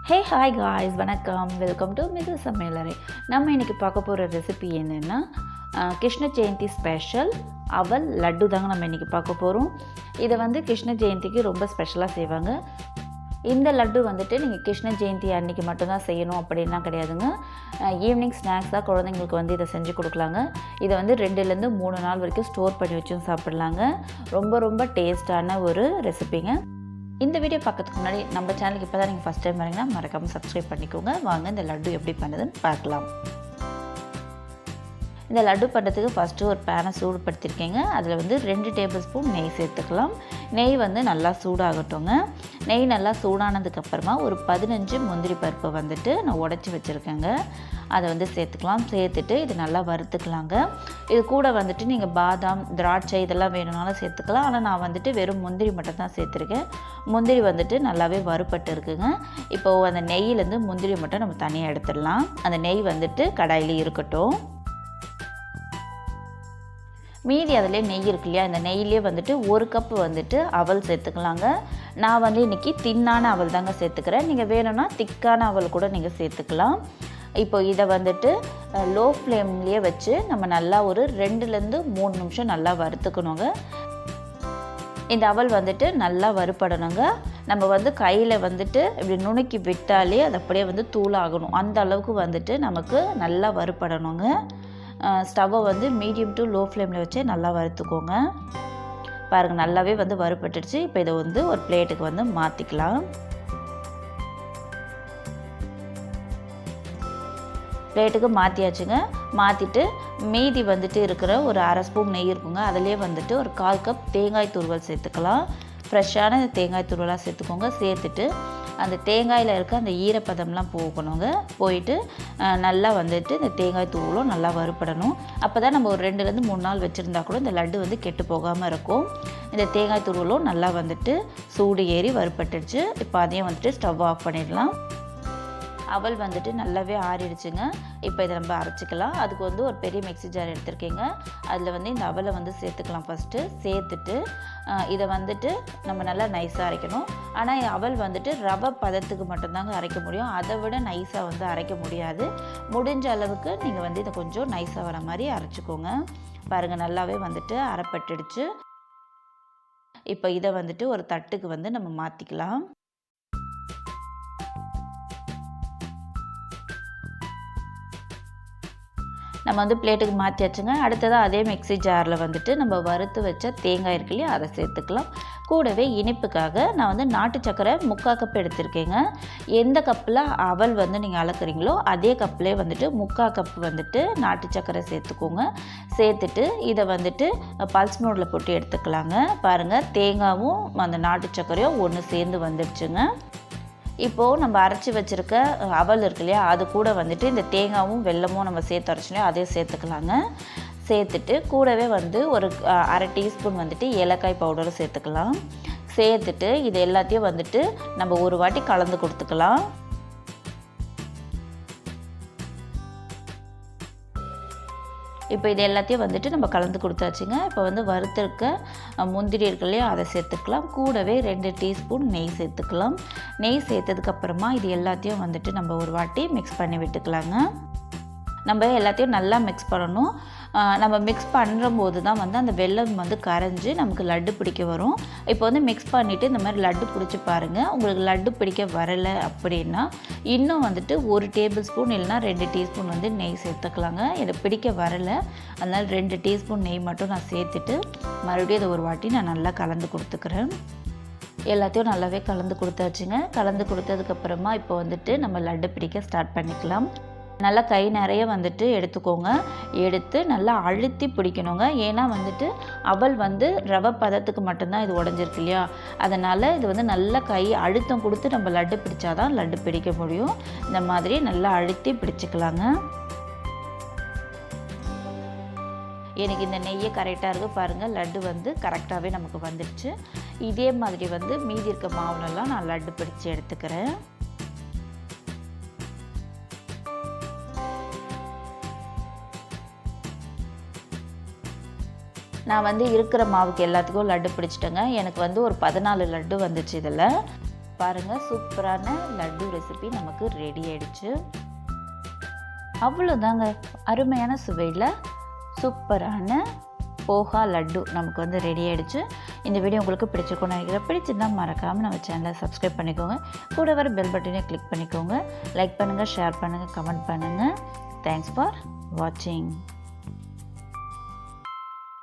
Hey hi guys, வணக்கம். Welcome to MrsSamalayarai. நம்ம இன்னைக்கு பார்க்க போகிற ரெசிபி என்னென்னா கிருஷ்ண ஜெயந்தி ஸ்பெஷல் அவல் லட்டு தாங்க நம்ம இன்றைக்கி பார்க்க போகிறோம். இதை கிருஷ்ண ஜெயந்திக்கு ரொம்ப ஸ்பெஷலாக செய்வாங்க. இந்த லட்டு நீங்கள் கிருஷ்ண ஜெயந்தி அன்றைக்கி மட்டும்தான் செய்யணும் அப்படின்லாம் கிடையாதுங்க. ஈவினிங் ஸ்நாக்ஸாக குழந்தைங்களுக்கு இதை செஞ்சு கொடுக்கலாங்க. இதை 2லேருந்து 3 நாள் வரைக்கும் ஸ்டோர் பண்ணி வச்சும் சாப்பிட்லாங்க. ரொம்ப டேஸ்டான ஒரு ரெசிபிங்க. இந்த வீடியோ பார்க்கறதுக்கு முன்னாடி நம்ம சேனலுக்கு இப்போ தான் நீங்கள் ஃபஸ்ட் டைம் வரீங்கன்னா மறக்காமல் சப்ஸ்கிரைப் பண்ணிக்கோங்க. வாங்க இந்த லட்டு எப்படி பண்ணுறதுன்னு பார்க்கலாம். இந்த லட்டு பண்ணுறதுக்கு ஃபஸ்ட்டு ஒரு பேனை சூடுபடுத்திருக்கேங்க. அதில் 2 டேபிள் ஸ்பூன் நெய் சேர்த்துக்கலாம். நெய் நல்லா சூடாகட்டுங்க. நெய் நல்லா சூடானதுக்கப்புறமா ஒரு 15 முந்திரி பருப்பை நான் உடச்சி வச்சுருக்கேங்க. அதை சேர்த்துக்கலாம். சேர்த்துட்டு இது நல்லா வறுத்துக்கலாங்க. இது கூட நீங்கள் பாதாம், திராட்சை இதெல்லாம் வேணும்னாலும் சேர்த்துக்கலாம். ஆனால் நான் வெறும் முந்திரி மட்டும் தான் சேர்த்துருக்கேன். முந்திரி நல்லாவே வறுப்பட்டு இருக்குங்க. இப்போது அந்த நெய்யிலேருந்து முந்திரி மட்டும் நம்ம தனியாக எடுத்துடலாம். அந்த நெய் கடாயில் இருக்கட்டும். மீதி அதிலே நெய் இருக்கு இல்லையா, இந்த நெய்யிலே 1 கப்பு அவல் சேர்த்துக்கலாங்க. நான் இன்றைக்கி தின்னான அவல் தாங்க சேர்த்துக்கிறேன். நீங்கள் வேணும்னா திக்கான அவல் கூட நீங்கள் சேர்த்துக்கலாம். இப்போ இதை லோ ஃப்ளேம்லேயே வச்சு நம்ம நல்லா ஒரு 2லேருந்து 3 நிமிஷம் நல்லா வறுத்துக்கணுங்க. இந்த அவல் நல்லா வறுப்படணுங்க. நம்ம கையில் இப்படி நுணுக்கி விட்டாலே அது அப்படியே தூளாகணும். அந்த அளவுக்கு நமக்கு நல்லா வறுப்படணுங்க. ஸ்டவ்வை மீடியம் டு லோ ஃப்ளேமில் வச்சு நல்லா வறுத்துக்கோங்க. பாருங்கள், நல்லாவே வறுப்பட்டுடுச்சு. இப்போ இதை ஒரு பிளேட்டுக்கு மாற்றிக்கலாம். பிளேட்டுக்கு மாற்றியாச்சுங்க. மாற்றிட்டு மீதி இருக்கிற ஒரு 1/2 ஸ்பூன் நெய் இருக்குங்க. அதிலே ஒரு 1/4 கப் தேங்காய் துருவல் சேர்த்துக்கலாம். ஃப்ரெஷ்ஷான தேங்காய் துருவலாக சேர்த்துக்கோங்க. சேர்த்துட்டு அந்த தேங்காயில் இருக்க அந்த ஈரப்பதம்லாம் போகணுங்க. போயிட்டு நல்லா இந்த தேங்காய் துருவலும் நல்லா வறுப்படணும். அப்போ தான் நம்ம ஒரு 2லேருந்து 3 நாள் வச்சுருந்தா கூட இந்த லட்டு கெட்டு போகாமல் இருக்கும். இந்த தேங்காய் துருவலும் நல்லா சூடு ஏறி வறுப்பட்டுடுச்சு. இப்போ அதையும் ஸ்டவ் ஆஃப் பண்ணிடலாம். அவல் நல்லாவே ஆறிடுச்சுங்க. இப்போ இதை நம்ம அரைச்சிக்கலாம். அதுக்கு ஒரு பெரிய மிக்ஸி ஜார் எடுத்துருக்கேங்க. அதில் இந்த அவலை சேர்த்துக்கலாம். ஃபஸ்ட்டு சேர்த்துட்டு இதை நம்ம நல்லா நைஸாக அரைக்கணும். ஆனால் அவல் ரவை பதத்துக்கு மட்டும்தாங்க அரைக்க முடியும். அதை விட நைஸாக அரைக்க முடியாது. முடிஞ்ச அளவுக்கு நீங்கள் இதை கொஞ்சம் நைஸாக வர மாதிரி அரைச்சிக்கோங்க. பாருங்கள், நல்லாவே அரைப்பட்டுடுச்சு. இப்போ இதை ஒரு தட்டுக்கு நம்ம மாற்றிக்கலாம். நம்ம பிளேட்டுக்கு மாற்றியாச்சுங்க. அடுத்ததாக அதே மிக்ஸி ஜாரில் நம்ம வறுத்து வச்ச தேங்காய் இருக்கு இல்லையா, அதை சேர்த்துக்கலாம். கூடவே இனிப்புக்காக நான் நாட்டு சக்கரை 3/4 கப் எடுத்திருக்கேங்க. எந்த கப்பில் அவல் நீங்கள் அளக்குறீங்களோ அதே கப்பிலே 3/4 கப் நாட்டு சக்கரை சேர்த்துக்கோங்க. சேர்த்துட்டு இதை பல்ஸ் மோடில் போட்டு எடுத்துக்கலாங்க. பாருங்கள், தேங்காயும் அந்த நாட்டு சக்கரையும் ஒன்று சேர்ந்து வந்துடுச்சுங்க. இப்போது நம்ம அரைச்சி வச்சுருக்க அவல் இருக்கு இல்லையா, அது கூட இந்த தேங்காயும் வெல்லமும் நம்ம சேர்த்து அரைச்சிலையும் அதையும் சேர்த்துக்கலாங்க. சேர்த்துட்டு கூடவே ஒரு 1/2 டீஸ்பூன் ஏலக்காய் பவுடரும் சேர்த்துக்கலாம். சேர்த்துட்டு இது எல்லாத்தையும் நம்ம ஒரு வாட்டி கலந்து கொடுத்துக்கலாம். இப்போ இது எல்லாத்தையும் நம்ம கலந்து கொடுத்தாச்சுங்க. இப்போ வறுத்திருக்க முந்திரி இருக்கு இல்லையா, அதை சேர்த்துக்கலாம். கூடவே 2 டீஸ்பூன் நெய் சேர்த்துக்கலாம். நெய் சேர்த்ததுக்கப்புறமா இது எல்லாத்தையும் நம்ம ஒரு வாட்டி மிக்ஸ் பண்ணி விட்டுக்கலாங்க. நம்ம எல்லாத்தையும் நல்லா மிக்ஸ் பண்ணணும். நம்ம மிக்ஸ் பண்ணும்போது தான் அந்த வெல்லம் கரைஞ்சி நமக்கு லட்டு பிடிக்க வரும். இப்போ மிக்ஸ் பண்ணிவிட்டு இந்த மாதிரி லட்டு பிடிச்சி பாருங்கள். உங்களுக்கு லட்டு பிடிக்க வரலை அப்படின்னா இன்னும் 1 டேபிள் ஸ்பூன் இல்லைனா 2 டீஸ்பூன் நெய் சேர்த்துக்கலாங்க. எனக்கு பிடிக்க வரலை, அதனால் 2 டீஸ்பூன் நெய் மட்டும் நான் சேர்த்துட்டு மறுபடியும் இதை ஒரு வாட்டி நான் நல்லா கலந்து கொடுத்துக்கிறேன். எல்லாத்தையும் நல்லாவே கலந்து கொடுத்தாச்சுங்க. கலந்து கொடுத்ததுக்கப்புறமா இப்போ நம்ம லட்டு பிடிக்க ஸ்டார்ட் பண்ணிக்கலாம். நல்லா கை நிறைய எடுத்துக்கோங்க. எடுத்து நல்லா அழுத்தி பிடிக்கணுங்க. ஏன்னா அவல் ரவை பதத்துக்கு மட்டும்தான் இது உடஞ்சிருக்கு இல்லையா, அதனால் இது நல்லா கை அழுத்தம் கொடுத்து நம்ம லட்டு பிடிச்சாதான் லட்டு பிடிக்க முடியும். இந்த மாதிரி நல்லா அழுத்தி பிடிச்சிக்கலாங்க. எனக்கு இந்த நெய்யே கரெக்டாக இருக்குது. பாருங்கள், லட்டு கரெக்டாகவே நமக்கு வந்துடுச்சு. இதே மாதிரி மீதி இருக்க மாவுலெல்லாம் நான் லட்டு பிடிச்சி எடுத்துக்கிறேன். நான் இருக்கிற மாவுக்கு எல்லாத்துக்கும் லட்டு பிடிச்சிட்டேங்க. எனக்கு ஒரு 14 லட்டு வந்துச்சு. இதில் பாருங்கள், சூப்பரான லட்டு ரெசிபி நமக்கு ரெடி ஆயிடுச்சு. அவ்வளோதாங்க, அருமையான சுவையில் சூப்பரான போஹா லட்டு நமக்கு வந்து ரெடி ஆகிடுச்சு. இந்த வீடியோ உங்களுக்கு பிடிச்சிருக்கும்னு நினைக்கிறேன். பிடிச்சிருந்தால் மறக்காமல் நம்ம சேனலை சப்ஸ்கிரைப் பண்ணிக்கோங்க. கூட வர பெல் பட்டனை கிளிக் பண்ணிக்கோங்க. லைக் பண்ணுங்கள், ஷேர் பண்ணுங்கள், கமெண்ட் பண்ணுங்கள். தேங்க்ஸ் ஃபார் வாட்சிங்.